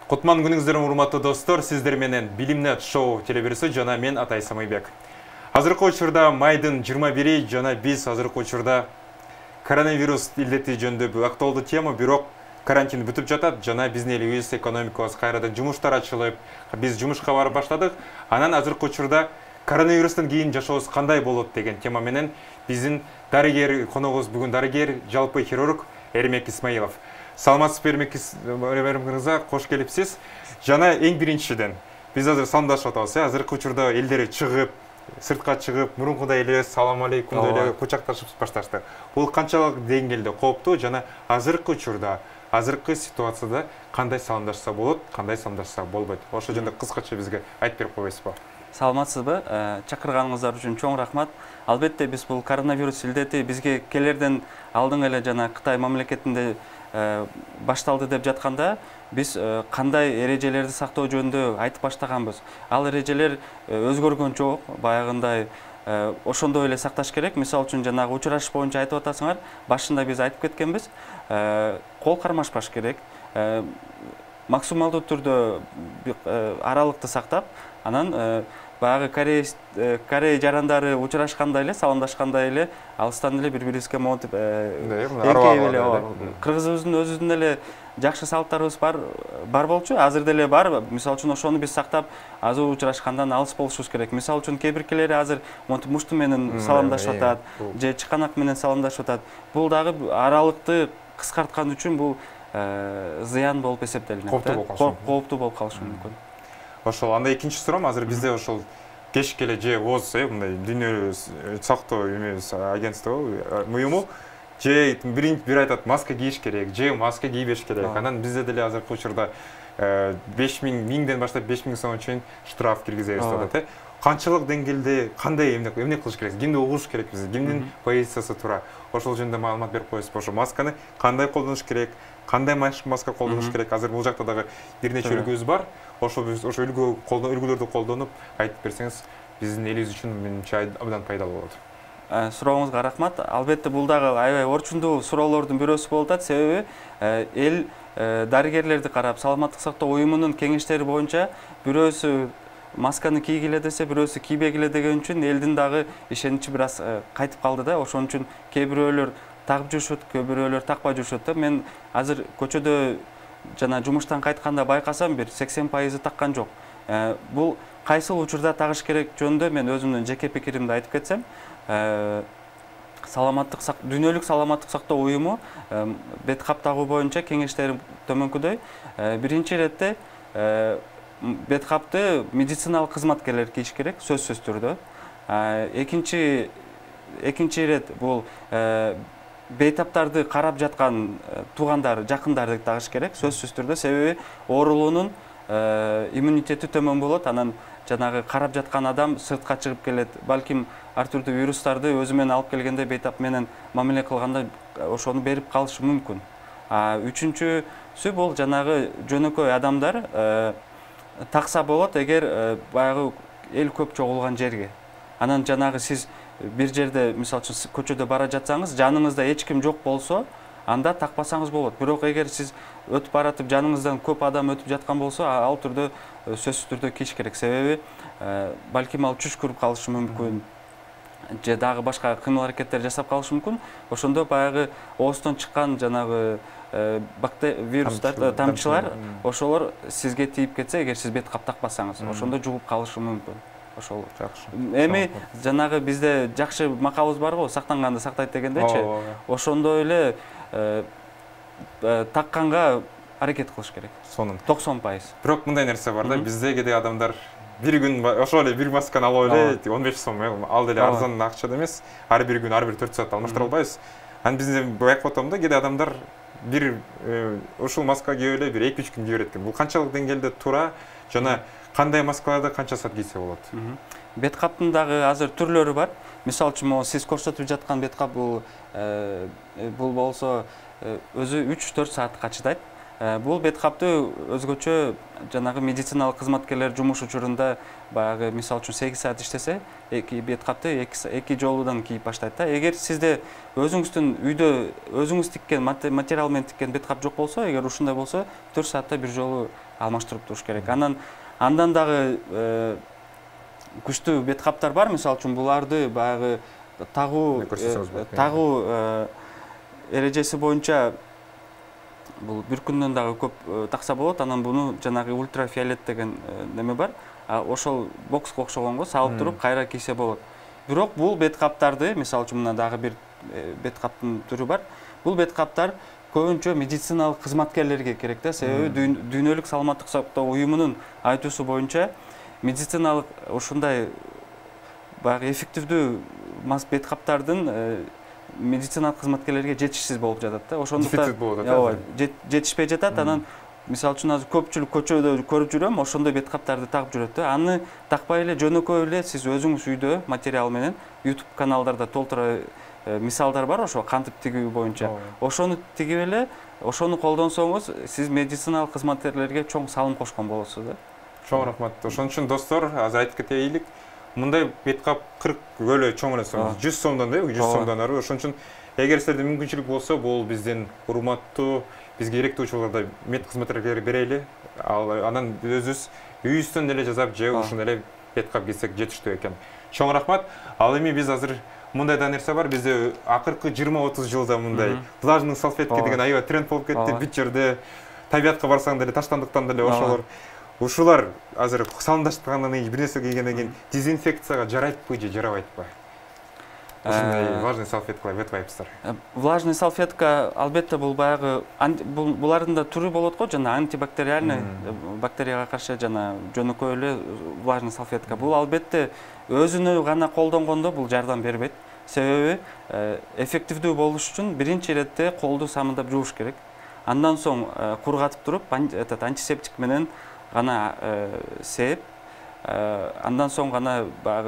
Кутман күнүңүздөр урматтуу достор, сиздер менен Билимнет шоу телебирси жана мен Атай Самайбек. Азыркы учурда майдын 21 жана биз азыркы учурда коронавирус илдети жөнүндө актуалдуу тема, бирок карантин бүтүп жатат жана биздин элибиз экономикабыз кайрадан жумуштар ачылып, биз жумушка барып баштадык. Анан азыркы учурда коронавирустан кийин жашообуз кандай болот деген тема менен биздин дарыгер коногубуз бүгүн дарыгер жалпы хирург Эрмек Исмаилов. Саламатсыз Эрмек мырза, кош келипсиз. Жана эң биринчиден биз азыр саламдашып атабыз. Азыркы учурда элдер чыгып, сыртка чыгып, мурункудай эле салам алейкум эле кучакташып башташты. Бул канчалык деңгээлде кооптуу жана азыркы учурда, азыркы ситуацияда кандай саламдашса болот, кандай саламдашса болбойт. Ошол жөнүндө кыскача бизге айтып берип койбойсузбу? Саламатсызбы? Чакырганыңыздар үчүн чоң рахмат. Албетте биз бул коронавирус илдети бизге келерден алдың эле жана Кытай мамлекетинде башталды деп жатканда биз кандай эрежелерди сактоо жөнүндө айтып баштаганбыз. Ал эрежелер өзгөргөн жок, баягындай ошондой эле сакташ керек. Мисалы үчүн жанагы учурашыш боюнча айтып атасыңар, башында биз айтып кеткенбиз. Кол кармашпаш керек. Максималдуу түрдө аралыкты сактап, анан баягы Корей жарандары учурашкандай эле, саламдашкандай эле, алыстан эле бири-бирибизге монтип эңкейип эле, кыргызыбыздын өзүбүздүн эле жакшы салттарыбыз бар болчу, азыр деле бар. Мисалы үчүн ошону биз сактап, азыр учурашкандан алыс болушубуз керек. Мисалы үчүн кээ биркилери азыр монтип мушту менен саламдашып атат, же чыканак менен саламдашып атат. Бул дагы аралыкты кыскарткан үчүн бул зыян болуп эсептелинет. Кооптуу болуп калышы мүмкүн. Ошол анда экинчи суроом, азыр бизде ошол кечке эле же ооз, мындай дүйнөлүк сактоо агентство уюму же бир айтат маска кийиш керек, же маска кийбеш керек. Анан бизде деле азыркы учурда 5000 баштап 5000 сомго чейин штраф киргизебиз деп атат. Канчалык деңгээлде кандай эмне кылыш керек? Кимди угуш керек биз? Кимдин позициясы туура? Ошол жөнүндө маалымат берип коесузбу? Ошо масканы кандай колдонуш керек? Кандай маска колдонуш керек? Азыр бул жакта дагы бир нече үлгүбүз бар. Ошо үлгүлөрдү колдонуп айтып берсеңиз биздин элибиз үчүн менимче абдан пайдалуу болот. Сурооңузга рахмат. Албетте бул дагы аябай орчундуу суроолордун бирөөсү болуп атат. Себеби эл дарыгерлерди карап, саламаттык сактоо уюмунун кеңештери боюнча бирөөсү масканы кийгиле десе, бирөөсү кийбегиле деген үчүн элдин дагы ишеничи бир аз кайтып калды да. Ошон үчүн кээ бирөөлөр тагып жүрүшөт, кээ бирөөлөр такпай жүрүшөт. Мен азыр көчөдө жана жумуштан кайтканда байкасам бир 80% таккан жок. Бул кайсыл учурда тагыш керек жөнүндө мен өзүмдүн жеке пикиримди айтып кетсем, дүйнөлүк саламаттык сактоо уюму бет кап тагуу боюнча кеңештери төмөнкүдөй. Биринчи иретте бет капты медициналык кызматкерлер кийиш керек, сөзсүз түрдө. Экинчи ирет бул бейтаптарды карап жаткан туугандар, жакындарды тагыш керек, сөзсүз түрдө. Себеби оорулуунун иммунитети төмөн болот. Анан жанагы карап жаткан адам сыртка чыгып келет. Балким ар түрдүү вирустарды өзү менен алып келгенде бейтап менен мамиле кылганда ошону берип калышы мүмкүн. Үчүнчүсү бул жанагы жөнөкөй адамдар такса болот эгер баягы эл көп чогулган жерге. Анан жанагы сиз бир жерде, мисалы үчүн көчөдө бара жатсаңыз, жаныңызда эч ким жок болсо, анда такпасаңыз болот. Бирок эгер сиз өтүп баратып, жаныңыздан көп адам өтүп жаткан болсо, ал түрдө сөзсүз түрдө кийиш керек. Себеби балким ал чүчкүрүп калышы мүмкүн, же дагы башка кыймыл аракеттер жасап калышы мүмкүн. Ошондо баягы ооздон чыккан жанагы вирустар, тамчылар, ошолор сизге тийип кетсе, эгер сиз бет кап такпасаңыз, ошондо жугуп калышы мүмкүн. Ошол жакшы. Эми жанагы бизде жакшы макалыбыз бар го, сактанганды сактайт дегендечи. Ошондой эле такканга аракет кылыш керек. Сонун 90%. Бирок мындай нерсе бар да, бизде кээде адамдар бир күн ошол эле бир масканы алып эле 15 сом, ал деле арзан акча эмес. Ар бир күн, ар бир 4 саат алмаштыра албайбыз. Анан бизде байкап атам да, кээде адамдар бир ушул маска кийип эле бир 2-3 күн кие берет экен. Бул канчалык деңгээлде туура жана кандай маскаларды канча саат кийсе болот? Бет каптын дагы азыр түрлөрү бар. Мисалы үчүн сиз көрсөтүп жаткан бет кап бул болсо өзү 3-4 саатка чыдайт. Бул бет капты өзгөчө жанагы медициналык кызматкерлер жумуш учурунда баягы мисалы үчүн 8 саат иштесе, эки бет капты эки жолудан кийип баштайт да. Эгер сизде өзүңүздүн үйдө өзүңүз тиккен материал менен тиккен бет кап жок болсо, эгер ушундай болсо 4 саатта бир жолу алмаштырып туруш керек. Андан дагы күчтүү бет каптар бар, мисалы үчүн буларды баягы тагуу эрежеси боюнча бул бир күндөн дагы көп такса болот. Анан буну жанагы ультрафиолет деген неме бар. Ошол бокска окшогонго салып туруп кайра кийсе болот. Бирок бул бет каптарды, мисалы үчүн мына дагы бир бет каптын түрү бар. Бул бет каптар көбүнчө медициналык кызматкерлерге керек да. Себеби дүйнөлүк саламаттык сактоо уюмунун айтуусу боюнча медициналык ушундай баягы эффективдүү бет каптардын медициналык кызматкерлерге жетишсиз болуп жатат да. Ошондуктан жетишпей жатат. Анан мисалы үчүн азыр көпчүлүк көчөдө көрүп жүрөм, ошондой бет каптарды тагып жүрөт да. Аны такпай эле жөнөкөй эле сиз өзүңүз үйдө материал менен YouTube каналдарда толтура мисалдар бар, ошо кантип тигүү боюнча. Ошону тигип эле, ошону колдонсоңуз, сиз медициналык кызматкерлерге чоң салым кошкон болосуз да. Чоң рахмат. Ошон үчүн достор, азыр айтып кетейик. Мындай бет кап 40 өлө чоң эле сом, 100 сомдон да, 100 сомдон ары. Ошон үчүн эгер силерде мүмкүнчүлүк болсо, бул биздин урматтуу, бизге керектүү учурларда мед кызматкерлерге берели. Анан өзүбүз үйүбүздөн эле жасап, же ушундай эле бет кап кийсек жетиштүү экен. Чоң рахмат. Ал эми биз азыр мындай да нерсе бар. Бизде акыркы 20-30 жылда мындай влажный салфетка деген аябай тренд болуп кетти. Бүт жерде табиятка барсаң деле таштандыктан деле ошолор. Ушулар азыр салымдаштыргандан кийин бир нерсе кийгенден кийин дезинфекцияга жарайбы же жарабайбы? Ушундай влажный салфеткалар, wet wipes'тар. Влажный салфетка албетте бул баягы булардын да түрү болот го, жана антибактериальный, бактерияга каршы жана жөнөкөй эле влажный салфетка. Бул албетте өзүнө гана колдонгондо бул жардам бербейт. Себеби эффективдүү болуш үчүн биринчи иретте колду самындап жууш керек. Андан соң кургатып туруп, антисептик менен гана сээп, андан соң гана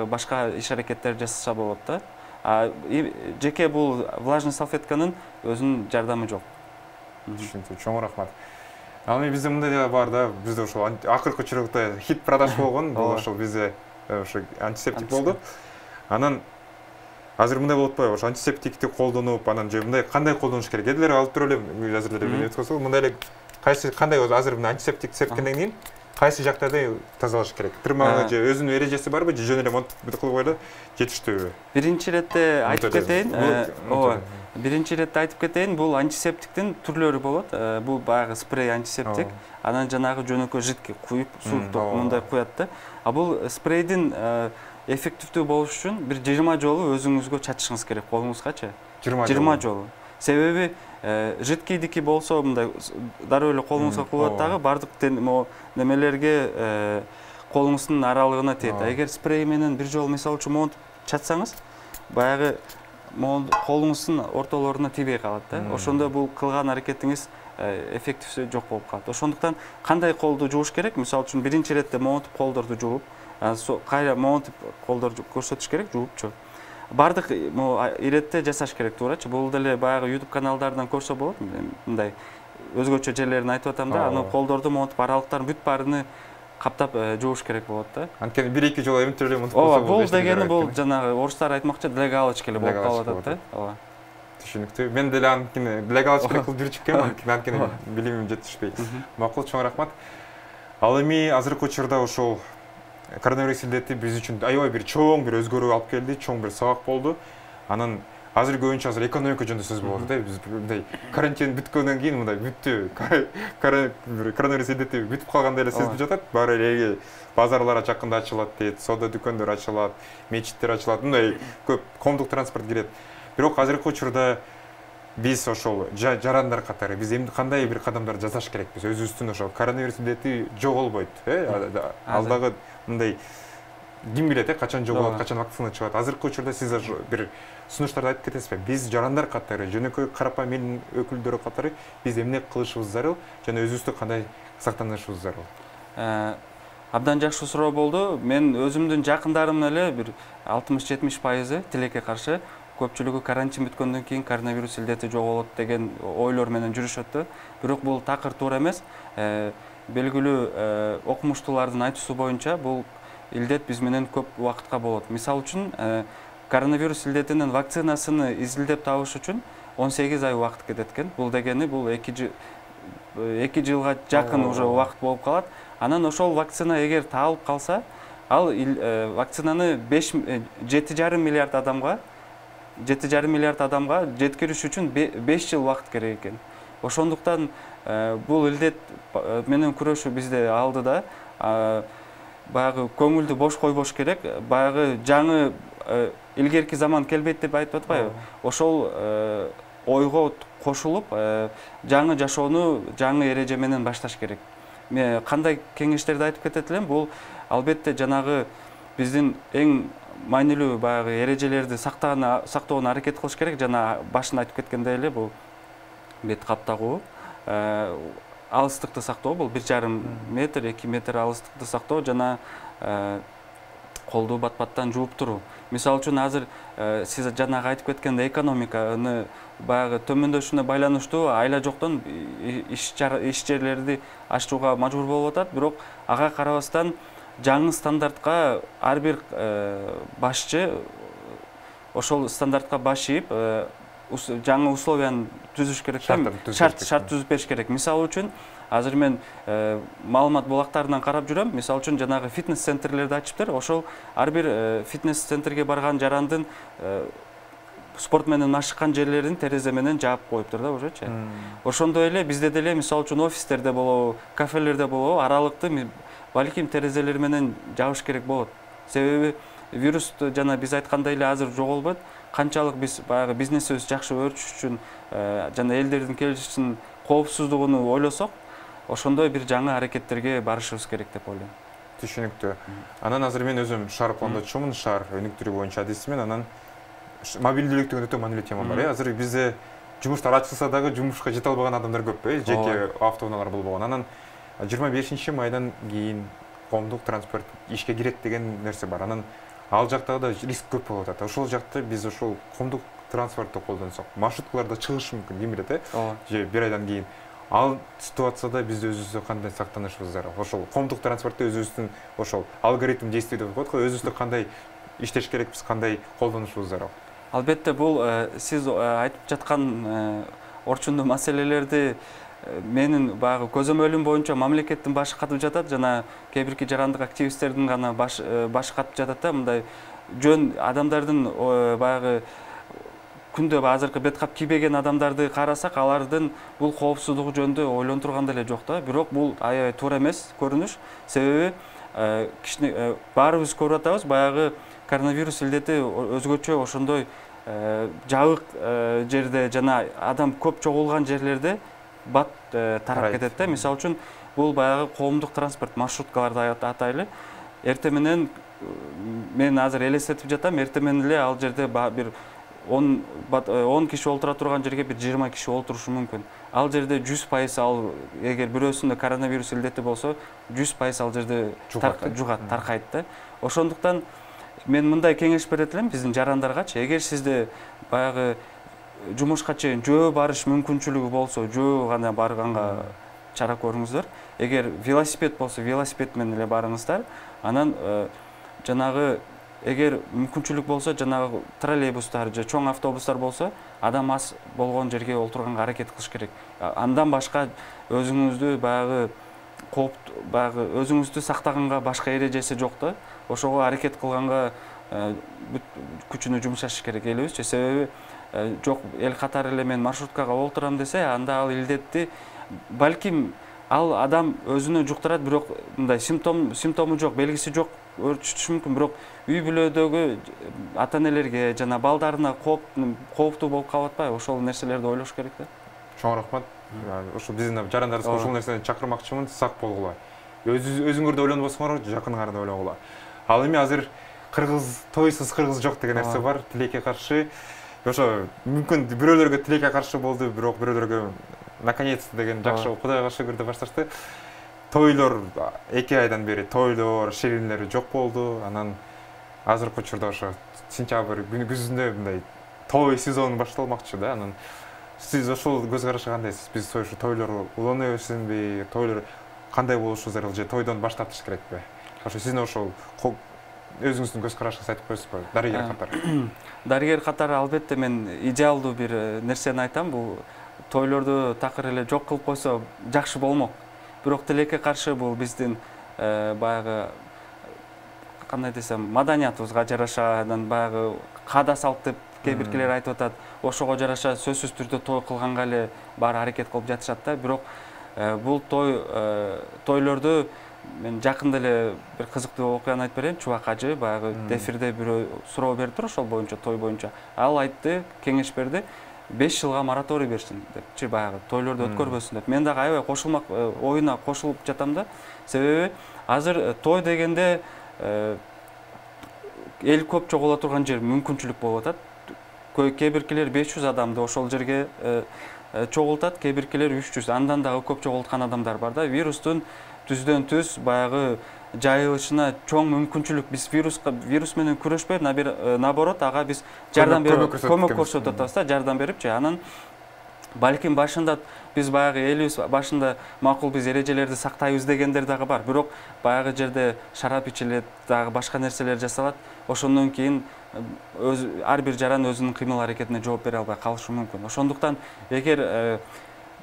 башка иш аракеттер жасаса болот да. Жеке бул влажный салфетканын өзүнүн жардамы жок. Түшүнүктүү, чоң рахмат. Ал эми бизде мындай бар да, бизде ошол акыркы учурда хит продаж болгон, бул ошол бизде ошо антисептик болду. Анан азыр мындай болуп атпайбы? Ошо антисептикти колдонуп, анан же мындай кандай колдонуш керек? Эдилер алып туруп эле азыр эле өткөзсөк, мындай эле кандай азыр мына антисептик сепкенден кийин кайсы жактарды тазалаш керек? Тырмагы же өзүнүн эрежеси барбы, же жөн эле монтип кылып эле жетиштүүбү? Биринчи иретте айтып кетейин. Биринчи иретте айтып кетейин, бул антисептиктин түрлөрү болот. Бул баягы спрей антисептик, анан жанагы жөнөкөй жидке куюп, суукту мындай куят да. Бул спрейдин эффективдүү болуш үчүн бир 20 жолу өзүңүзгө чачышыңыз керек, колуңузгачы. 20 жолу. Себеби жидкийдики болсо мындай дароо эле колуңузга кулат дагы бардык немелерге колуңуздун аралыгына тиет. Эгер спрей менен бир жолу мисалы үчүн монтип чатсаңыз, баягы колуңуздун ортолоруна тийбей калат да. Ошондо бул кылган аракетиңиз эффективдүү жок болуп калат. Ошондуктан кандай колду жууш керек? Мисалы үчүн биринчи иретте монтип колдорду жууп, кайра монтип колдорду көрсөтүш керек, жуупчу. Бардык иретте жасаш керек туурачы. Бул деле баягы YouTube каналдарынан көрсө болот. Мындай өзгөчө жерлерин айтып атам да, аны колдорду монтип аралыктарын бүт баарыны каптап жууш керек болот да. Анткени 1-2 жолу эмтип эле монтип койсо болот. Бул дегени бул жанагы орустар айтмакчы для галочки эле болуп калып атат да. Ооба. Түшүнүктүү. Мен деле анткени для галочки кылып жүрүп чыккем, анткени билимим жетишпей. Макул, чоң рахмат. Ал эми азыркы учурда ошол коронавирус илдети биз үчүн аябай бир чоң бир өзгөрүү алып келди, чоң бир сабак болду. Анан азыр көбүнчө азыр экономика жөнүндө сөз болот да. Биз мындай карантин бүткөндөн кийин мындай бүттү. Коронавирус илдети бүтүп калгандай эле сезилип жатат. Баары эле базарлар жакында ачылат дейт, соода дүкөндөр ачылат, мечиттер ачылат, мындай көп коомдук транспорт кирет. Бирок азыркы учурда биз ошол жарандар катары биз эмне кандай бир кадамдар жасаш керекпиз? Өзүбүздүн ошол коронавирус илдети жоголбойт, алдагы мындай ким билет, качан жоголот, качан вакцина чыгат. Азыркы учурда сиз бир сунуштарды айтып кетесизби? Биз жарандар катары, жөнөкөй карапайым эл өкүлдөрү катары биз эмне кылышыбыз зарыл жана өзүбүздү кандай сактанышыбыз зарыл? Абдан жакшы суроо болду. Мен өзүмдүн жакындарым эле бир 60-70% тилекке каршы көпчүлүгү карантин бүткөндөн кийин коронавирус илдети жоголот деген ойлор менен жүрүшөт. Бирок бул такыр туура эмес. Белгилүү окумуштуулардын айтуусу боюнча бул илдет биз менен көп убакытка болот. Мисалы үчүн коронавирус илдетинин вакцинасыны изилдеп табыш үчүн 18 ай убакыт кетет экен. Бул дегени бул 2 жылга жакын уже убакыт болуп калат. Анан ошол вакцина эгер табылып калса, ал вакцинаны 7,5 миллиард адамга жеткириш үчүн 5 жыл убакыт керек экен. Ошондуктан бул илдет менен күрөшүү бизде алдыда. Баягы көңүлдү бош койбош керек. Баягы жаңы илгерки заман келбейт деп айтып атпайбы? Ошол ойго кошулуп, жаңы жашоону жаңы эреже менен башташ керек. Мен кандай кеңештерди айтып кетет элем? Бул албетте жанагы биздин эң маанилүү баягы эрежелерди сактоого аракет кылыш керек. Жана башында айтып кеткендей эле бул бет кап тагуу, алыстыкты сактоо, бул 1,5 метр, 2 метр алыстыкты сактоо жана колду бат-баттан жууп туруу. Мисалы үчүн азыр сиз жанагы айтып кеткендей экономиканы баягы төмөндөшүнө байланыштуу айла жоктон иш жерлерди ачууга мажбур болуп атат. Бирок ага карабастан жаңы стандартка ар бир башчы ошол стандартка баш ийип жаңы условияны түзүш керек, шарт түзүп бериш керек. Мисалы үчүн азыр мен маалымат булактарынан карап жүрөм. Мисалы үчүн жанагы фитнес центрлерди ачыптыр. Ошол ар бир фитнес центрге барган жарандын спорт менен машыккан жерлерин терезе менен жаап коюптур да ошочу. Ошондой эле бизде деле мисалы үчүн офистерде болобу, кафелерде болобу аралыкты балким терезелер менен жабыш керек болот. Себеби вирус жана биз айткандай эле азыр жоголбойт. Канчалык биз баягы бизнесибиз жакшы өрчүш үчүн жана элдердин келишин коопсуздугуну ойлосок, ошондой бир жаңы аракеттерге барышыбыз керек деп ойлойм. Түшүнүктүү. Анан азыр мен өзүм шаар пландоочумун, шаар өнүктүрүү боюнча адисмин. Анан мобилдүүлүк деген өтө маанилүү тема бар. Азыр бизде жумуштар ачылса дагы жумушка жете албаган адамдар көп, жеке автоунаалар болбогон. Анан 25 майдан кийин коомдук транспорт ишке кирет деген нерсе бар. Анан ал жактагы да риск көп болуп атат. Ошол жакта биз ошол коомдук транспортты колдонсок, маршруткаларда чыгышы мүмкүн, ким билет, же 1 айдан кийин. Ал ситуацияда бизде өзүбүздү кандай сактанышыбыз зарыл? Ошол коомдук транспортто өзүбүздүн ошол алгоритм действий деп коет го, өзүбүздү кандай иштеш керекпиз, кандай колдонушубуз зарыл? Албетте бул сиз айтып жаткан орчундуу маселелерди менин баягы көзөмөлүм боюнча мамлекеттин башы катып жатат, жана кээ бирки жарандык активисттердин гана башы катып жатат да. Мындай жөн адамдардын баягы күндө азыркы бет кап кийбеген адамдарды карасак, алардын бул коопсуздугу жөнүндө ойлонтурганда эле жок да. Бирок бул аябай туура эмес көрүнүш. Себеби баарыбыз көрүп атабыз, баягы коронавирус илдети өзгөчө ошондой жабык жерде жана адам көп чогулган жерлерде бат тарап кетет да. Мисалы үчүн бул баягы коомдук транспорт маршруткаларды атайлы. Эртең менен мен азыр элестетип жатам, эртең менен эле ал жерде бир 10 киши олтура турган жерге бир 20 киши олтурушу мүмкүн. Ал жерде 100% ал эгер бирөөсүндө коронавирус илдети болсо, 100% ал жерде жугат, таркайт да. Ошондуктан мен мындай кеңеш берет элем биздин жарандаргачы. Эгер сизде баягы жумушка чейин жөө барыш мүмкүнчүлүгү болсо, жөө гана барганга чара көрүңүздөр. Эгер велосипед болсо, велосипед менен эле барыңыздар. Анан жанагы эгер мүмкүнчүлүк болсо, жанагы троллейбустар же чоң автобустар болсо, адам аз болгон жерге олтурганга аракет кылыш керек. Андан башка өзүңүздү баягы өзүңүздү сактаганга башка эрежеси жок да. Ошого аракет кылганга күчүнү жумшаш керек элебизчи. Себеби жок эл катары эле мен маршруткага олтурам десе, анда ал илдетти балким ал адам өзүнө жуктурат, бирок мындай симптому жок, белгиси жок өрчүтүшү мүмкүн. Бирок үй бүлөдөгү ата энелерге жана балдарына кооптуу болуп калып атпайбы? Ошол нерселерди ойлош керек да. Чоң рахмат. Ошо биздин жарандарыбызга ошол нерсени чакырмакчымын, сак болгула. Өзүңөрдү ойлонбосоңор, жакыныңарды ойлогула. Ал эми азыр тойсуз кыргыз жок деген нерсе бар, тилекке каршы. Ошо мүмкүн бирөөлөргө тилекке каршы болду, бирок бирөөлөргө наконец-то деген жакшы, Кудайга шүгүр деп башташты. Тойлор 2 айдан бери тойлор, шеринелер жок болду. Анан азыркы учурда ошо сентябрь күзүндө мындай той сезон башталмакчы да. Анан сиз ошол көз карашка кандайсыз? Биз ошо тойлор улана берсинби, тойлор кандай болушу зарыл же тойдон баштап туш керекпи? Ошо сиздин ошол өзүңүздүн көз карашыңызды айтып коесузбу? Дарыгер катары. Дарыгер катары албетте мен идеалдуу бир нерсени айтам. Бул тойлорду такыр эле жок кылып койсо жакшы болмок. Бирок тилекке каршы бул биздин баягы кандай десем, маданиятыбызга жараша, анан баягы каада салт деп кээ биркилер айтып атат. Ошого жараша сөзсүз түрдө той кылганга эле баары аракет кылып жатышат да. Бирок бул тойлорду мен жакында эле бир кызыктуу окуяны айтып берейин. Чубак ажы баягы эфирде бирөө суроо бериптир ошол боюнча, той боюнча. Ал айтты, кеңеш берди. 5 жылга мораторий берсин депчи, баягы тойлорду өткөрбөсүн деп. Мен дагы аябай кошулмак оюна кошулуп жатам да. Себеби азыр той дегенде эл көп чогула турган жер мүмкүнчүлүк болуп атат. Кээ биркилер 500 адамды ошол жерге чогултат, кээ биркилер 300, андан дагы көп чогулткан адамдар бар да. Вирустун түздөн түз баягы жайылышына чоң мүмкүнчүлүк. Биз вирус менен күрөшпөй, наоборот, ага биз жардам берип, көмөк көрсөтүп атабыз да, жардам берипчи. Анан балким башында биз баягы элибиз башында макул биз эрежелерди сактайбыз дегендер дагы бар. Бирок баягы жерде шарап ичилет, дагы башка нерселер жасалат. Ошондон кийин ар бир жаран өзүнүн кыймыл аракетине жооп бере албай калышы мүмкүн. Ошондуктан эгер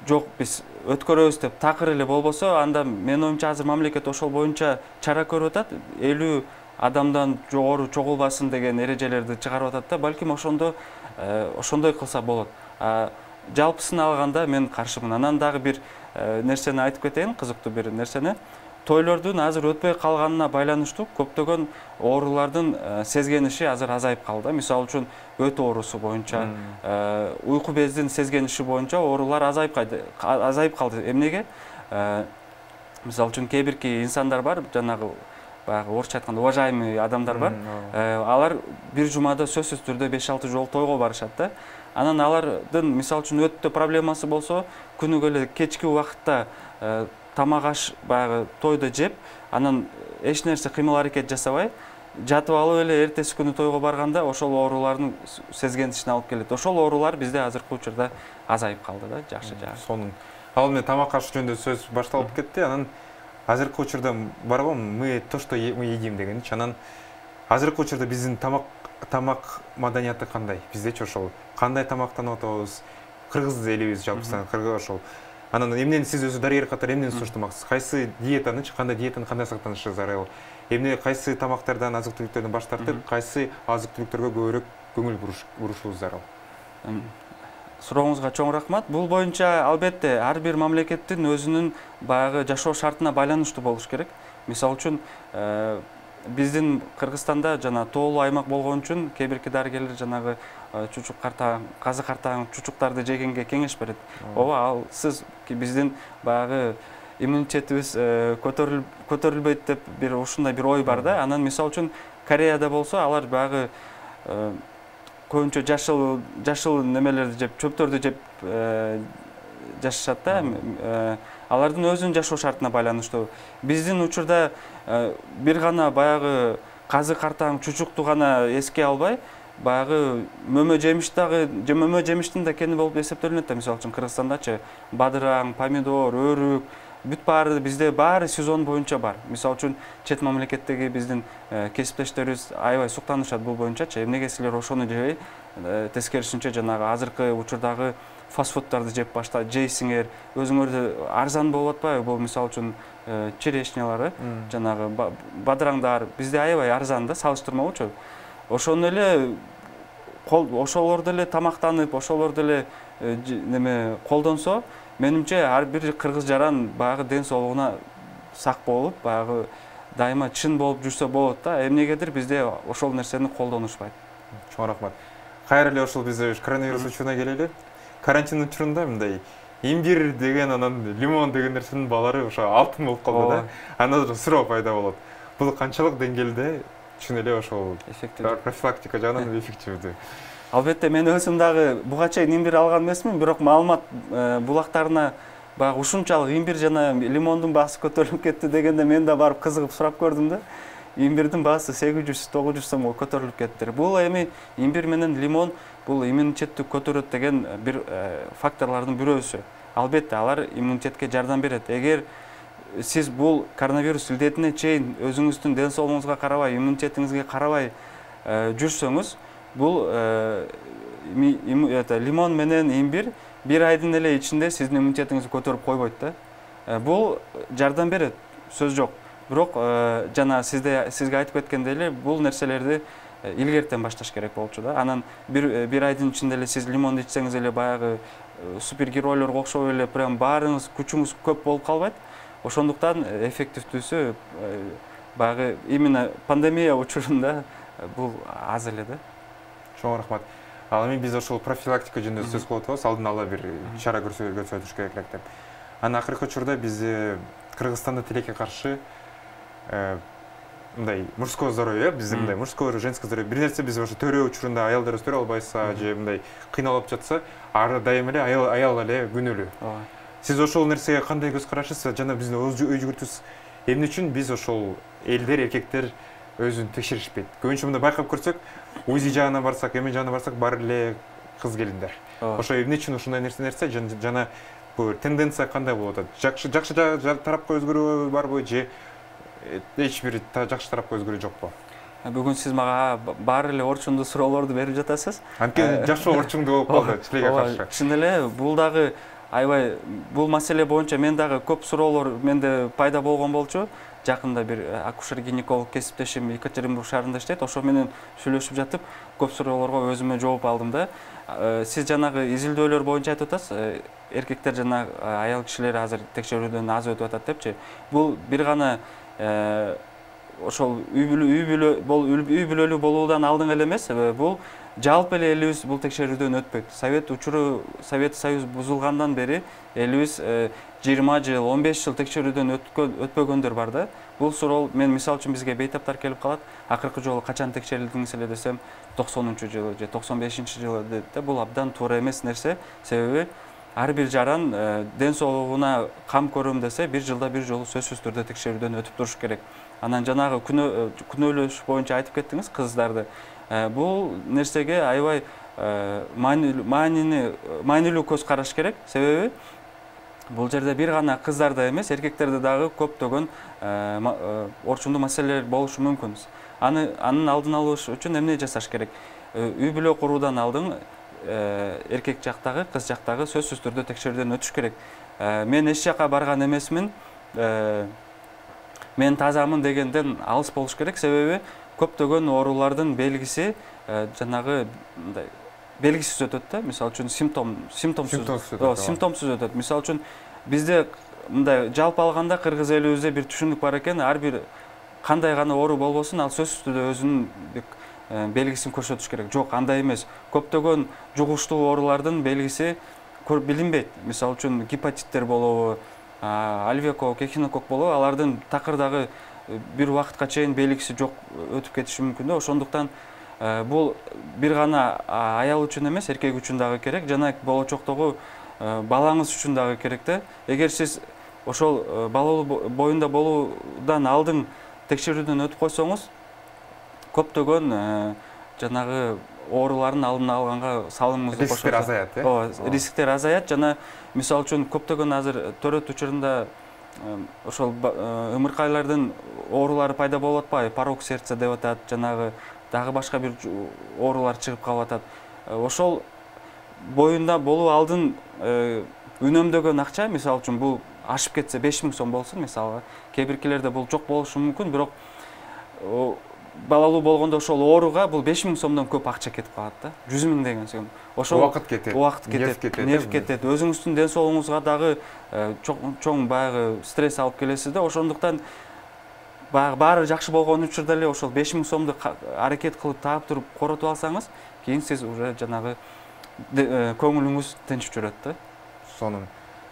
жок биз өткөрөбүз деп такыр эле болбосо, анда менин оюмча азыр мамлекет ошол боюнча чара көрүп атат. 50 адамдан жогору чогулбасын деген эрежелерди чыгарып атат да. Балким ошондой кылса болот. Жалпысын алганда мен каршымын. Анан дагы бир нерсени айтып кетейин, кызыктуу бир нерсени. Тойлордун азыр өтпөй калганына байланыштуу көптөгөн оорулардын сезгениши азыр азайып калды. Мисалы үчүн өт оорусу боюнча, уйку бездин сезгениши боюнча оорулар азайып калды. Эмнеге? Мисалы үчүн кээ бирки инсандар бар, жанагы баягы орусча айтканда уважаемый адамдар бар. Алар бир жумада сөзсүз түрдө 5-6 жолу тойго барышат да. Анан алардын мисалы үчүн өттө проблемасы болсо, күнүгө эле кечки убакытта тамак аш баягы тойдо жеп, анан эч нерсе кыймыл аракет жасабай, жатып алып эле эртеси күнү тойго барганда ошол оорулардын сезгенишине алып келет. Ошол оорулар бизде азыркы учурда азайып калды да, жакшы жагы. Сонун. Ал мен тамак аш жөнүндө сөз башталып кетти. Анан азыркы учурда бар го мы то, что мы едим дегенчи. Анан азыркы учурда биздин тамак маданияты кандай? Биздечи ошол кандай тамактанып атабыз? Кыргыз элибиз жалпысынан кыргыз ошол. Анан эмнени сиз өзү дарыгер катары эмнени сунуштамаксыз? Кайсы диетанычы, кандай сактанышы зарыл? Эмне кайсы тамактардан, азык-түлүктөрдөн баш тартып, кайсы азык-түлүктөргө көбүрөөк көңүл бурушубуз зарыл? Сурооңузга чоң рахмат. Бул боюнча албетте ар бир мамлекеттин өзүнүн баягы жашоо шартына байланыштуу болуш керек. Мисалы үчүн биздин Кыргызстанда жана тоолуу аймак болгон үчүн кээ бирки дарыгерлер жанагы чучук картаң, казы картаң чучуктарды жегенге кеңеш берет. Ооба, ал сиз биздин баягы иммунитетибиз көтөрүлбөйт деп бир ушундай бир ой бар да. Анан мисалы үчүн Кореяда болсо алар баягы көбүнчө жашыл немелерди жеп, чөптөрдү жеп жашашат да. Алардын өзүнүн жашоо шартына байланыштуу. Биздин учурда бир гана баягы казы картаң чучукту гана эске албай, баягы мөмө жемиштин да кени болуп эсептелинет да. Мисалы үчүн Кыргызстандачы бадыраң, помидор, өрүк, бүт баары бизде баары сезон боюнча бар. Мисалы үчүн чет мамлекеттеги биздин кесиптештерибиз аябай суктанышат бул боюнчачы. Эмнеге силер ошону жебей, тескерисинче жанагы азыркы учурдагы фастфудтарды жеп жейсиңер, өзүңөрдү арзан болуп атпайбы? Бул мисалы үчүн черешнялары, жанагы бадыраңдар бизде аябай арзан да, салыштырмалуучу. Ошону эле ошолорду эле тамактанып, ошолорду эле неме колдонсо, менимче ар бир кыргыз жаран баягы ден соолугуна сак болуп, баягы дайыма чын болуп жүрсө болот да. Эмнегедир бизде ошол нерсени колдонушпайт. Чоң рахмат. Кайра эле ошол биз коронавирус учуруна келели. Карантин учурунда мындай имбир деген, анан лимон деген нерсенин баалары ошо алтын болуп калды да. Анан суроо пайда болот. Бул канчалык деңгээлде чын эле ошол профилактика жагынан эффективдүү? Албетте мен өзүм дагы буга чейин имбир алган эмесмин, бирок маалымат булактарына баягы ушунчалык имбир жана лимондун баасы көтөрүлүп кетти дегенде мен да барып кызыгып сурап көрдүм да. Имбирдин баасы 800-900 сомго көтөрүлүп кетти. Бул эми имбир менен лимон бул иммунитетти көтөрөт деген бир факторлордун бирөөсү. Албетте алар иммунитетке жардам берет. Эгер сиз бул коронавирус илдетине чейин өзүңүздүн ден соолугуңузга карабай, иммунитетиңизге карабай жүрсөңүз, бул лимон менен имбир бир айдын эле ичинде сиздин иммунитетиңизди көтөрүп койбойт да. Бул жардам берет, сөз жок. Бирок жана сизге айтып кеткендей эле бул нерселерди илгертен башташ керек болчу да. Анан бир айдын ичинде эле сиз лимонду ичсеңиз эле баягы супергеройлорго окшоп эле прям баарыңыз күчүңүз көп болуп калбайт. Ошондуктан эффективдүүсү баягы именно пандемия учурунда бул аз эле да. Чоң рахмат. Ал эми биз ошол профилактика жөнүндө сөз кылып атабыз, алдын ала бир чара көрсөтүш керек деп. Анан акыркы учурда биз Кыргызстанда тилекке каршы мындай мужское здоровье, биздин мындай мужское, женское здоровье, бир нерсе биз ошо төрөө учурунда аялдар төрө албайса же мындай кыйналып жатса, ары дайым эле аял эле күнөөлүү. Сиз ошол нерсеге кандай көз карашысыз? Жана биздин ой жүгүртүүбүз эмне үчүн биз ошол элдер, эркектер өзүн текшеришпейт? Көбүнчө мындай байкап көрсөк, УЗИ жагына барсак, эме жагына барсак, баары эле кыз келиндер. Ошо эмне үчүн ушундай нерсе жана бул тенденция кандай болуп атат? Жакшы тарапка өзгөрүү барбы же эч бир жакшы тарапка өзгөрүү жокпу? Бүгүн сиз мага баары эле орчундуу суроолорду берип жатасыз. Анткени жакшы орчундуу болуп калды тилекке каршы. Чын эле бул дагы аябай бул маселе боюнча мен дагы көп суроолор менде пайда болгон болчу. Жакында бир акушер-гинеколог кесиптешим Екатеринбург шаарында иштейт. Ошо менен сүйлөшүп жатып, көп суроолорго өзүмө жооп алдым да. Сиз жанагы изилдөөлөр боюнча айтып атасыз, эркектер жана аял кишилер азыр текшерүүдөн аз өтүп атат депчи. Бул бир гана ошол үй бүлөлүү болуудан алдын эле эмес, бул жалпы эле элибиз бул текшерүүдөн өтпөйт. Совет Союз бузулгандан бери элибиз 20 жыл, 15 жыл текшерүүдөн өтпөгөндөр бар да. Бул суроо мен мисалы үчүн бизге бейтаптар келип калат. Акыркы жолу качан текшерилдиңиз эле десем, 90-жылы же 95-жылы деп, бул абдан туура эмес нерсе. Себеби ар бир жаран ден соолугуна кам көрөм десе, бир жылда бир жолу сөзсүз түрдө текшерүүдөн өтүп туруш керек. Анан жанагы күнөөлөш боюнча айтып кеттиңиз кыздарды. Бул нерсеге аябай маанилүү көз караш керек. Себеби бул жерде бир гана кыздарда эмес, эркектерде дагы көптөгөн орчундуу маселелер болушу мүмкүн. Анын алдын алыш үчүн эмне жасаш керек? Үй бүлө куруудан алдын эркек жактагы, кыз жактагы сөзсүз түрдө текшерүүдөн өтүш керек. Мен эч жака барган эмесмин, мен тазамын дегенден алыс болуш керек. Себеби көптөгөн оорулардын белгиси жанагы мындай белгисиз өтөт да. Мисалы үчүн симптомсуз өтөт. Мисалы үчүн бизде мындай жалпы алганда кыргыз элибизде бир түшүнүк бар экен, ар бир кандай гана оору болбосун, ал сөзсүз түрдө өзүнүн белгисин көрсөтүш керек. Жок, андай эмес. Көптөгөн жугуштуу оорулардын белгиси билинбейт. Мисалы үчүн гепатиттер болобу, альвеокок, эхинокок болобу, алардын такырдагы бир убакытка чейин белгиси жок өтүп кетиши мүмкүн да. Ошондуктан бул бир гана аял үчүн эмес, эркек үчүн дагы керек, жана болочоктогу балаңыз үчүн дагы керек да. Эгер сиз ошол балалуу боюнда болуудан алдын текшерүүдөн өтүп койсоңуз, көптөгөн жанагы оорулардын алдын алганга салымыңызды кошосуз. Рисктер азаят, рисктер азаят. Жана мисалы үчүн көптөгөн азыр төрөт учурунда ошол ымыркайлардын оорулары пайда болуп атпайбы? Порок сердца деп атат, жанагы дагы башка бир оорулар чыгып калып атат. Ошол боюнда болуу алдын үнөмдөгөн акча, мисалы үчүн бул ашып кетсе 5000 сом болсун, мисалга. Кээ биркилерде бул жок болушу мүмкүн, бирок балалуу болгондо ошол ооруга бул 5000 сомдон көп акча кетип калат да. 100 000 деген сом. Ошол убакыт кетет, нерв кетет. Өзүңүздүн ден соолугуңузга дагы чоң баягы стресс алып келесиз да. Ошондуктан баары жакшы болгон учурда эле ошол 5000 сомду аракет кылып таап туруп коротуп алсаңыз, кийин сиз уже жанагы көңүлүңүз тынч жүрөт да. Сонун.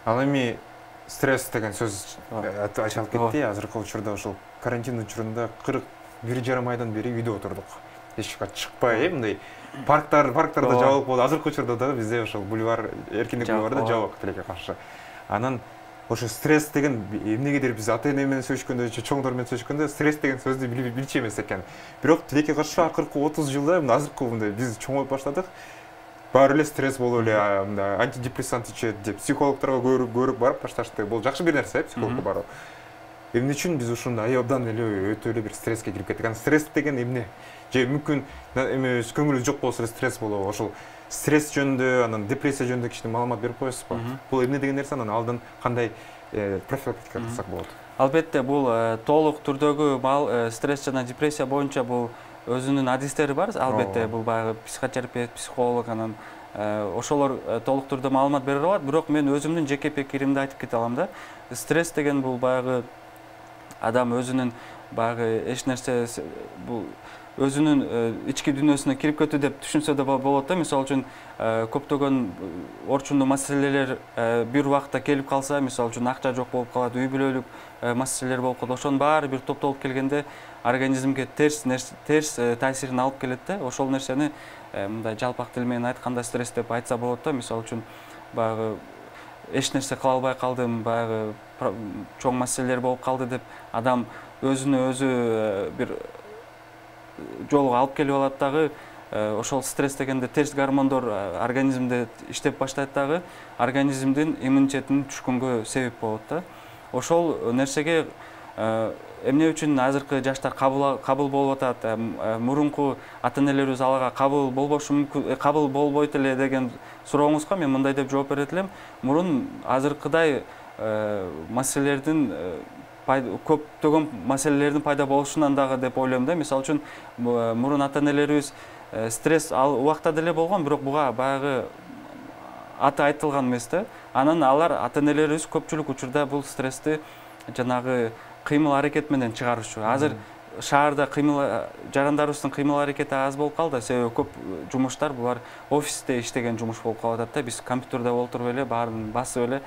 Ал эми стресс деген сөз ачылып кетти. Азыркы учурда ошол карантин учурунда 41,5 айдан бери үйдө отурдук. Эч жака чыкпай, мындай парктарда жабык болду. Азыркы учурда да бизде ошол бульвар, эркиндик бульварда жабык тилекке каршы. Анан ошо стресс деген эмнегедир биз ата-эне менен сөйлөшкөндө, чоңдор менен сөйлөшкөндө стресс деген сөздү билчү эмес экен. Бирок тилекке каршы акыркы 30 жылда азыркы мындай биз чоңоюп баштадык. баары эле стресс болуп эле мындай антидепрессант ичет деп психологторго көрүп барып ташташты. Бул жакшы бир нерсе, психологко баруу. Эмне үчүн биз ушундай абдан эле өтө эле бир стресске кирип кеттик. Стресс деген эмне? Же мүмкүн эме көңүлү жок болсо эле стресс болобу? Ошол стресс жөнүндө, анан депрессия жөнүндө кичине маалымат берип коесузбу? Бул эмне деген нерсе, анан алдын кандай профилактика кылсак болот? Албетте, бул толук түрдөгү стресс жана депрессия боюнча бул өзүнүн адистери бар. Албетте, бул баягы психотерапевт, психолог, анан ошолор толук түрдө маалымат бере алат. Бирок мен өзүмдүн жеке пикиримди айтып кете алам да. Стресс деген бул баягы адам өзүнүн баягы эч нерсе бул өзүнүн ички дүйнөсүнө кирип кетүү деп түшүнсө да болот да. Мисалы үчүн көптөгөн орчундуу маселелер бир убакта келип калса, мисалы үчүн акча жок болуп калат, үй бүлөлүк маселелер болуп калат. Ошонун баары бир топтолуп келгенде организмге терс таасирин алып келет да. Ошол нерсени мындай жалпак тил менен айтканда стресс деп айтса болот да. Мисалы үчүн баягы эч нерсе кыла албай калдым, баягы чоң маселелер болуп калды деп адам өзүнө өзү бир жолго алып келип алат дагы. Ошол стресс дегенде терс гормондор организмде иштеп баштайт дагы, организмдин иммунитетинин түшкөнгө себеп болот да. Ошол нерсеге эмне үчүн азыркы жаштар кабыл болуп атат, мурунку ата-энелерибиз алага кабыл болбошу мүмкүн, кабыл болбойт эле деген сурооңузга мен мындай деп жооп берет элем. Мурун азыркыдай маселелердин көптөгөн маселелердин пайда болушунан дагы деп ойлойм да. Мисалы үчүн мурун ата-энелерибиз стресс ал убакта деле болгон, бирок буга баягы аты айтылган эмес да. Анан алар ата-энелерибиз көпчүлүк учурда бул стрессти жанагы кыймыл аракет менен чыгарышчу. Азыр шаарда жарандарыбыздын кыймыл аракети аз болуп калды, себеби көп жумуштар булар офисте иштеген жумуш болуп калып атат да. Биз компьютерде олтуруп эле баарын басып эле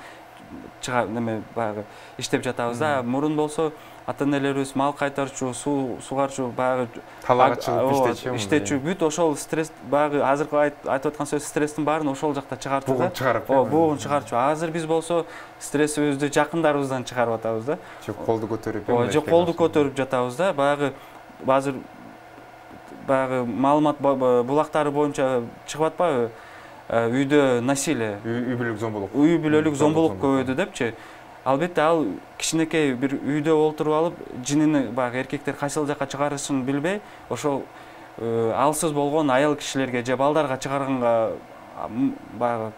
баягы иштеп жатабыз да. Мурун болсо ата-энелерибиз мал кайтарчу, сугарчу, баягы талаага чыгып иштечү, бүт ошол стресс, баягы азыркы айтып аткан сөз стресстин баарын ошол жакта чыгартчу да. Бугун чыгарчу. Азыр биз болсо стрессибизди жакындарыбыздан чыгарып атабыз да. Же колду көтөрүп, же колду көтөрүп жатабыз да. Баягы азыр баягы маалымат булактары боюнча чыгып атпайбы? Үйдө насилие, үй бүлөлүк зомбулук көбөйдү депчи. Албетте, ал кичинекей бир үйдө олтуруп алып, жинини баягы эркектер кайсыл жакка чыгарышын билбей, ошол алсыз болгон аял кишилерге же балдарга чыгарганга баягы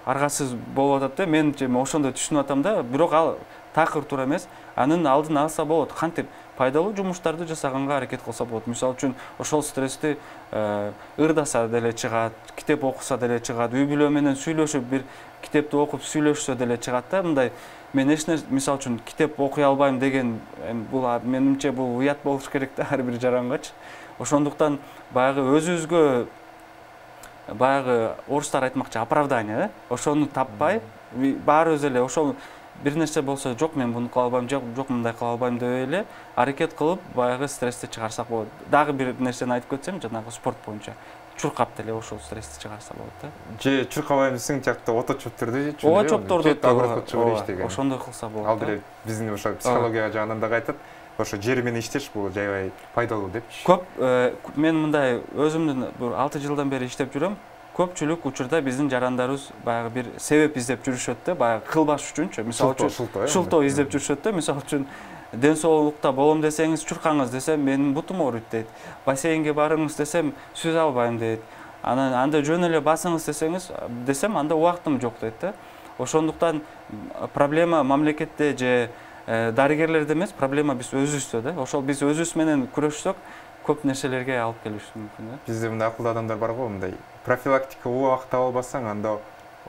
аргасыз болуп атат да. Мен ошондой түшүнүп атам да. Бирок ал такыр туура эмес. Анын алдын алса болот. Кантип пайдалуу жумуштарды жасаганга аракет кылса болот. Мисалы үчүн ошол стрессти ырдаса деле чыгат, китеп окуса деле чыгат, үй бүлө менен сүйлөшүп бир китепти окуп сүйлөшсө деле чыгат да. Мындай мен эч нерсе, мисалы үчүн китеп окуй албайм деген бул менимче бул уят болуш керек да ар бир жарангачы. Ошондуктан баягы өзүбүзгө баягы орустар айтмакчы оправдание, ошону таппай, баарыбыз эле ошол бир нерсе болсо, жок мен муну кыла албайм, жок мындай кыла албайм деп эле аракет кылып баягы стрессти чыгарсак болот. Дагы бир нерсени айтып кетсем, жанагы спорт боюнча чуркап деле ошол стрессти чыгарса болот да. Же чуркабайм десең, жакта ото чөптөрдү жечү. Ооба, чөптөрдү чыгарыш ошондой кылса болот. Ал деле биздин ошо психология жагынан дагы айтат. Ошо жер менен иштеш бул жайбай пайдалуу депчи. Көп мен мындай өзүмдүн 6 жылдан бери иштеп жүрөм. Көпчүлүк учурда биздин жарандарыбыз баягы бир себеп издеп жүрүшөт да, баягы кылбаш үчүнчү. Мисалы үчүн шултоо издеп жүрүшөт да. Мисалы үчүн ден соолукта болом десеңиз, чуркаңыз десем, менин бутум ооруйт дейт. Бассейнге барыңыз десем, сүзө албайм дейт. Анан анда жөн эле басыңыз десем, анда убактым жок дейт да. Ошондуктан проблема мамлекетте же дарыгерлерде эмес, проблема биз өзүбүздө да. Ошол биз өзүбүз менен күрөшсөк, көп нерселерге алып келиши мүмкүн да. Бизде мындай акылдуу адамдар бар го, мындай профилактика убакыт таба албасаң, анда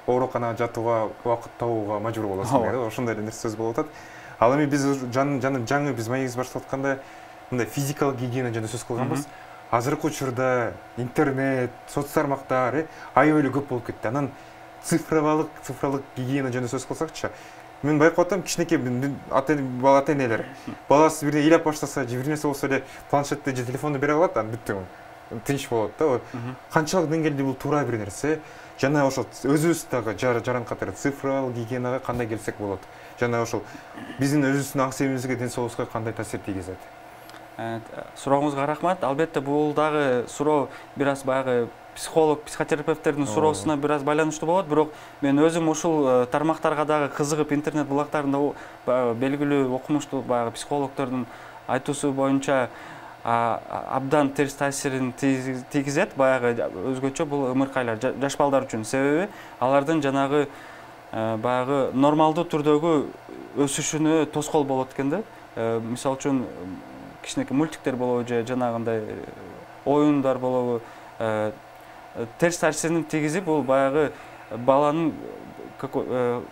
ооруканага жатууга убакыт табууга мажбур болосуң да. Ошондой нерсе сөз болуп атат. Ал эми биз жаңы биз маегибизди баштап атканда мындай физикалык гигиена жөнүндө сөз кылганбыз. Азыркы учурда интернет, соц тармактар аябай эле көп болуп кетти. Анан цифрлык гигиена жөнүндө сөз кылсакчы, мен байкап атам, кичинекей ата-энелер баласы бирден ыйлап баштаса, же бир нерсе болсо эле планшетти же телефонду бере калат, анан бүттү. Тынч болот да. Канчалык деңгээлде бул туура бир нерсе? Жана ошол өзүбүз дагы жаран катары цифрлык гигиенага кандай келсек болот? Жана ошол биздин өзүбүздүн аң себебибизге, ден соолугубузга кандай таасир тийгизет? Сурооңузга рахмат. Албетте бул дагы суроо бир аз баягы психолог, психотерапевттердин суроосуна бир аз байланыштуу болот, бирок мен өзүм ушул тармактарга дагы кызыгып интернет булактарында белгилүү окумуштуу баягы психологдордун айтуусу боюнча абдан терс таасирин тийгизет. Баягы өзгөчө бул ымыркайлар жаш балдар үчүн, себеби алардын жанагы баягы нормалдуу түрдөгү өсүшүнө тоскоол болот экен да. Мисалы үчүн кичинекей мультиктер болобу же жанагындай оюндар болобу, терс таасирин тийгизип, бул баягы баланын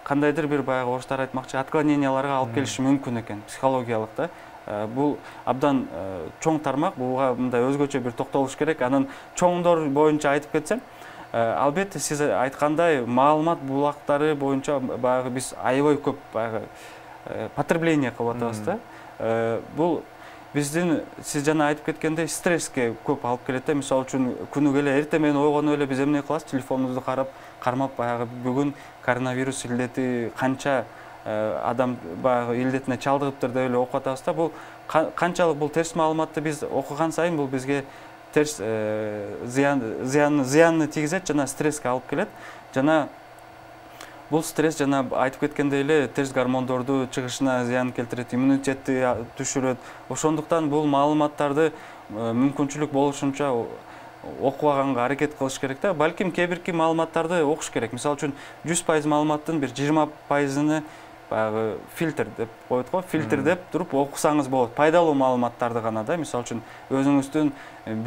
кандайдыр бир баягы орустар айтмакчы отклоненияларга алып келиши мүмкүн экен, психологиялык да. Бул абдан чоң тармак, буга мындай өзгөчө бир токтолуш керек. Анан чоңдор боюнча айтып кетсем, албетте сиз айткандай маалымат булактары боюнча баягы биз аябай көп баягы потребление кылып атабыз да. Бул биздин сиз жана айтып кеткендей стресске көп алып келет да. Мисалы үчүн күнү келе эртең менен ойгонуп эле биз эмне кылабыз? Телефонубузду кармап баягы бүгүн коронавирус илдети канча адам баягы илдетине чалдыгыптыр деп эле окуп атабыз да. Бул канчалык бул терс маалыматты биз окуган сайын бул бизге терс зыянны тийгизет жана стресске алып келет. Жана бул стресс жана айтып кеткендей эле терс гормондорду чыгышына зыян келтирет, иммунитетти түшүрөт. Ошондуктан бул маалыматтарды мүмкүнчүлүк болушунча окубаганга аракет кылыш керек да. Балким кээ бирки маалыматтарды окуш керек. Мисалы үчүн 100% маалыматтын бир 20%-ны баягы фильтр деп коет го, фильтр деп туруп окусаңыз болот. Пайдалуу маалыматтарды гана да. Мисалы үчүн өзүңүздүн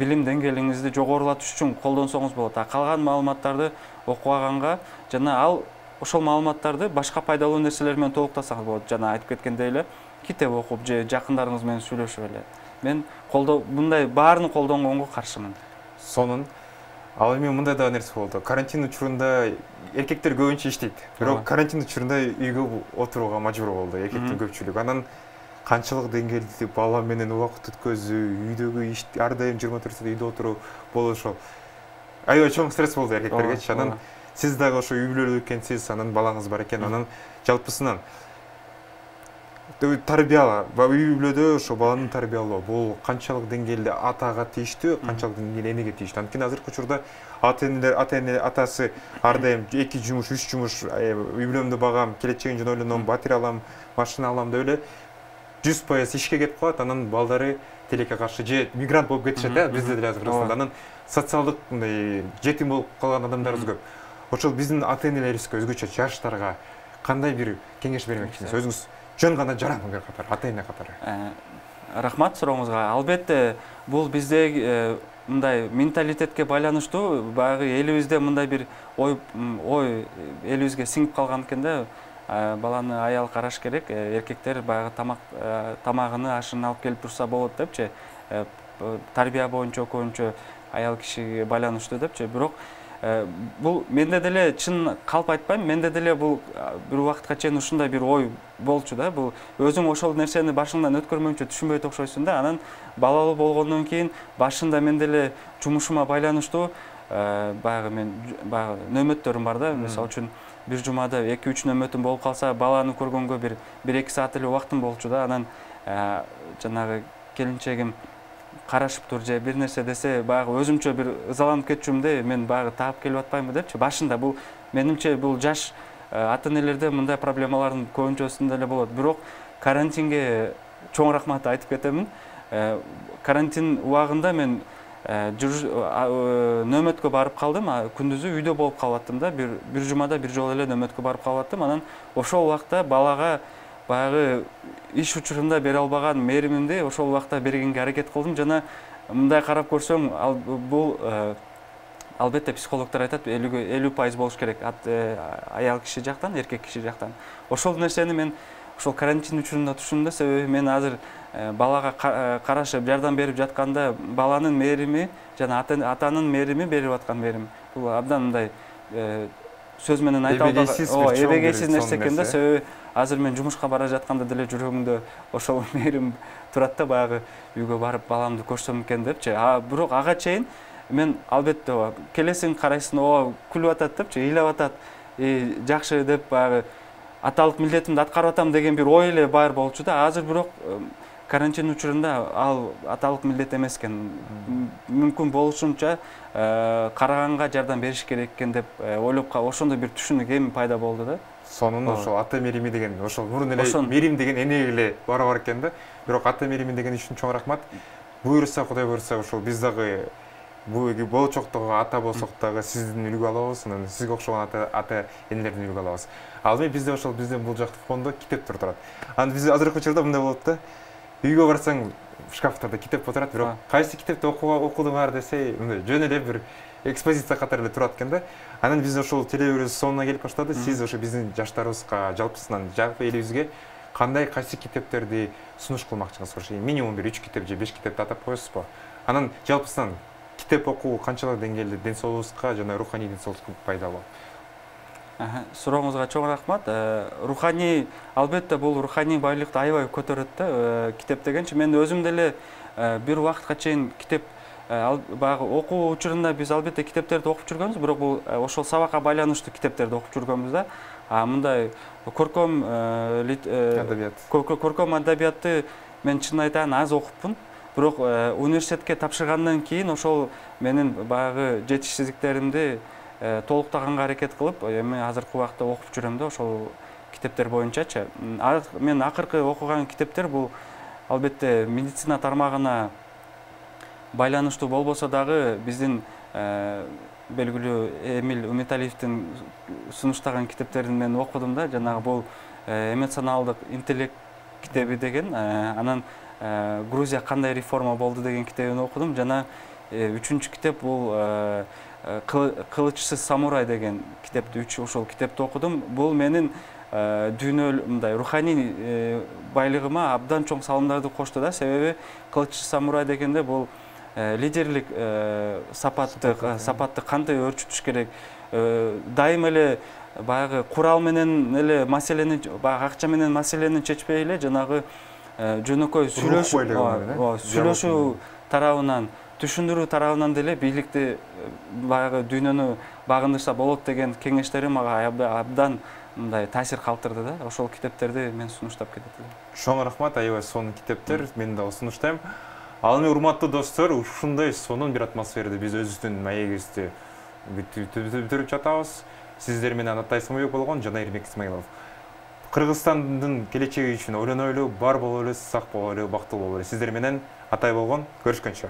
билим деңгээлиңизди жогорулатыш үчүн колдонсоңуз болот. Калган маалыматтарды окубаганга жана ошол маалыматтарды башка пайдалуу нерселер менен толуктасаңыз болот. Жана айтып кеткендей эле китеп окуп же жакындарыңыз менен сүйлөшүп эле. Мен мындай баарын колдонгонго каршымын. Сонун. Ал эми мындай да нерсе болду. Карантин учурунда эркектер көбүнчө иштейт. Бирок карантин учурунда үйгө отурууга мажбур болду эркектин көпчүлүгү. Анан канчалык деңгээлде бала менен убакыт өткөзүү, үйдөгү иш ар дайым 24 саат үйдө отуруп болушу аябай чоң стресс болду эркектерге. Анан сиз дагы ошо үй бүлөлүү экенсиз, анан балаңыз бар экен. Анан жалпысынан тарбия, үй бүлөдө ошо баланы тарбиялоо бул канчалык деңгээлде атага тийиштүү, канчалык деңгээлде энеге тийиштүү? Анткени азыркы учурда атасы ар дайым 2 жумуш, 3 жумуш, үй бүлөмдү багам, келечегин жөн ойлоном, батир алам, машина алам деп эле 100% ишке кетип калат. Анан балдары тилекке каршы же мигрант болуп кетишет да, бизде деле азыр Кыргызстанда. Анан социалдык мындай жетим болуп калган адамдарыбыз көп. Ошол биздин ата-энелерибизге, өзгөчө жаштарга кандай бир кеңеш бермекчисиз? Өзүңүз жөн гана жарангер катары, ата-эне катары. Рахмат сурооңузга. Албетте бул бизде мындай менталитетке байланыштуу, баягы элибизде мындай бир ой элибизге сиңип калган экен да. Баланы аял караш керек, эркектер баягы тамагыны, ашын алып келип турса болот депчи. Тарбия боюнча көбүнчө аял кишиге байланыштуу депчи. Бирок бул менде деле чын калп айтпайм, менде деле бул бир убакытка чейин ушундай бир ой болчу да. Бул өзүң ошол нерсени башыңдан өткөрмөйүнчө түшүнбөйт окшойсуң да. Анан балалуу болгондон кийин башында мен деле жумушума байланыштуу баягы мен баягы нөмөттөрүм бар да. Мисалы үчүн бир жумада 2-3 нөмөтүм болуп калса, баланы көргөнгө бир 1-2 саат эле убактым болчу да. Анан жанагы келинчегим карашыптыр же бир нерсе десе, баягы өзүмчө бир ызаланып кетчүмдө, мен баягы таап келип атпаймынбы депчи. Башында бул менимче бул жаш ата-энелерде мындай проблемалардын көбүнчөсүндө эле болот. Бирок карантинге чоң рахмат айтып кетемин. Карантин убагында мен нөмөткө барып калдым, күндүзү үйдө болуп калаттым да. Бир жумада бир жолу эле нөмөткө барып калаттым. Анан ошол убакта балага баягы иш учурунда бере албаган мээримимди ошол убакта бергенге аракет кылдым. Жана мындай карап көрсөң, бул албетте психологдор айтат, 50% болуш керек аял киши жактан, эркек киши жактан. Ошол нерсени мен ошол карантин учурунда түшүндүм, себеби мен азыр балага карашып, жардам берип жатканда баланын мээрими жана атанын мээрими берип аткан мээрим бул абдан мындай сөз менен айта албаган эбегейсиз нерсе экен да. Себеби азыр мен жумушка бара жатканда деле жүрөгүмдө ошол мээрим турат да, баягы үйгө барып баламды көрсөм экен депчи. Бирок ага чейин мен албетте келесиң карайсың, күлүп атат депчи, ыйлап атат, жакшы деп баягы аталык милдетимди аткарып атам деген бир ой эле бар болчу да. Азыр бирок карантин учурунда ал аталык милдет эмес экен. Мүмкүн болушунча караганга жардам бериш керек экен деп ойлоп ошондой бир түшүнүк эми пайда болду да. Сонун ошол ата мерими деген, ошол мурун эле мерим деген эне эле бар экен да. Бирок ата мерими деген үчүн чоң рахмат. Буйрса, Кудай буйрса, ошол биз дагы болочоктогу ата болсок дагы сиздин үлгү алабыз, анан сизге окшогон ата энелердин үлгү алабыз. Ал эми бизде ошол бизден бул жакта фондо китептер турат. Анан биз азыркы учурда мындай болот да. Үйгө барсаң, шкафтарда китеп отурат, бирок кайсы китепти окудуңар десе, мындай жөн эле бир экспозиция катары эле турат экен да. Анан биз ошол телевизор сонуна келип баштады. Сиз ошо биздин жаштарыбызга, жалпысынан жалпы элибизге кандай кайсы китептерди сунуш кылмакчысыз? Минимум бир 3 китеп же 5 китепти атап коесузбу? Анан жалпысынан китеп окуу канчалык деңгээлде ден соолугубузга жана руханий ден соолугубузга пайдалуу? Сурооңузга чоң рахмат. Руханий, албетте бул руханий байлыкты аябай көтөрөт да. Китеп дегенчи мен өзүм деле бир убакытка чейин китеп баягы окуу учурунда биз албетте китептерди окуп жүргөнбүз, бирок бул ошол сабакка байланыштуу китептерди окуп жүргөнбүз да. Мындай көркөм адабиятты мен чын айтайын аз окуппун. Бирок университетке тапшыргандан кийин ошол менин баягы жетишсиздиктеримди толуктаганга аракет кылып, эми азыркы убакта окуп жүрөм да ошол китептер боюнчачы. Мен акыркы окуган китептер бул албетте медицина тармагына байланыштуу болбосо дагы биздин белгилүү Эмиль Үмүталиевдин сунуштаган китептерин мен окудум да. Жанагы бул эмоционалдык интеллект китеби деген, анан Грузия кандай реформа болду деген китебин окудум. Жана үчүнчү китеп бул Кылычсыз самурай деген китепти, ошол китепти окудум. Бул менин мындай руханий байлыгыма абдан чоң салымдарды кошту да. Себеби Кылычсыз самурай дегенде бул лидерлик сапатты кантип өрчүтүш керек, дайым эле баягы курал менен эле маселени, баягы акча менен маселени чечпей эле жанагы жөнөкөй сүйлөшүү тарабынан, түшүндүрүү тарабынан деле бийликти баягы дүйнөнү багындырса болот деген кеңештери мага абдан мындай таасир калтырды да. Ошол китептерди мен сунуштап кетет элем. Чоң рахмат, аябай сонун китептер, мен дагы сунуштайм. Ал эми урматтуу достор, ушундай сонун бир атмосферада биз өзүбүздүн маегибизди бүтүрүп жатабыз. Сиздер менен Атай Самойбек болгон, жана Эрмек Исмаилов. Кыргызстандын келечеги үчүн ойлонойлу, бар бололу, сак бололу, бактылуу бололу. Сиздер менен Атай болгон, көрүшкөнчө.